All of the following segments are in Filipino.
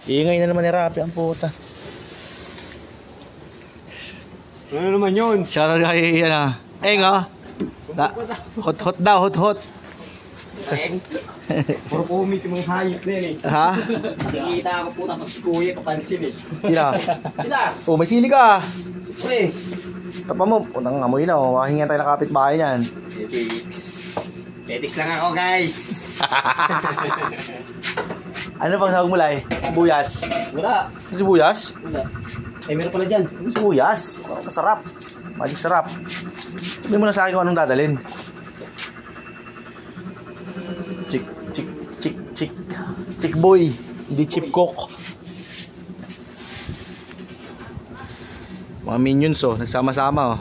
Iingay na naman ni Rapi ang puta. Ano naman yun? Siya na kay yan ah. Hot daw, hot. Puro pumit yung mga hayop na yun eh. Ha? Nakikita ako puta pag si Kuya kapansin eh. Sila? Oh, may sili ka. Eh. Tapa mo, puntang amoy na oh. Makahingan tayo na kapitbahay niyan. Petics lang ako guys. Ano pang sahog mo Lai? Sibuyas? Wala. Sibuyas? Wala. Eh meron pala dyan. Sibuyas? Masarap. Magic sarap. Sabihin mo na sa akin kung anong dadalhin. Chick boy. Hindi chip cook. Mga minions oh. Nagsama-sama oh.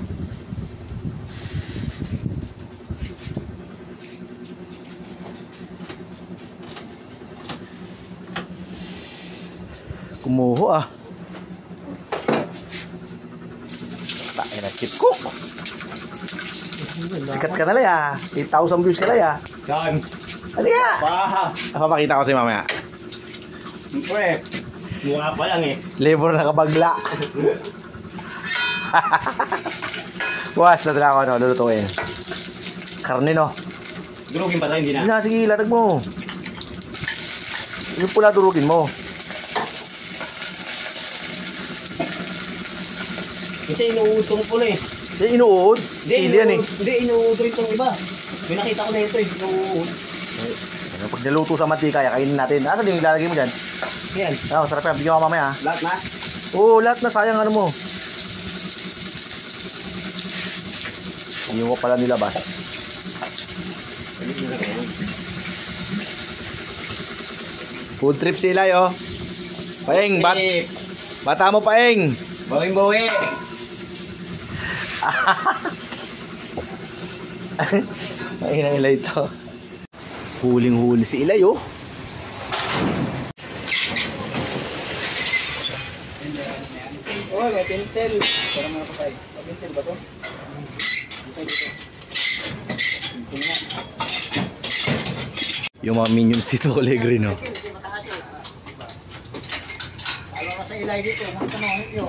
Kumuho ah. Tayo na chip cook. Sikat ka na lang ah. 8,000 views ka lang ah. Saan? Ano nga? Baha. Papakita ko sa'yo mamaya. Pre. Mukha pa lang eh. Labor na kabagla. Bukas na talaga ako ano. Lulutuin. Karne no. Durugin pa tayo hindi na. Hindi na. Sige latag mo. Yung pula durugin mo. Kasi inuutong ko na eh. Hindi inuud. Hindi yan eh. Hindi inuutong itong iba. May nakita ko na ito eh. Inuud. Pag niluto sa mantika, kainin natin. Ano din yung ilalagay mo dyan? Yan. Oo, sarap yan. Bigyan ko mamaya. Lahat na? Oo, lahat na. Sayang ano mo. Hindi mo pala nilabas. Food trip sila yo. Paeng, bata mo Paeng. Bawing-bawi. Ay na nila ito. Huling-huli si Ilay oh. Oh, may pintel. Parang mga patay. May pintel ba to? Yung mga minions dito kulay green oh. Alam ka sa Ilay dito, magtanong nyo.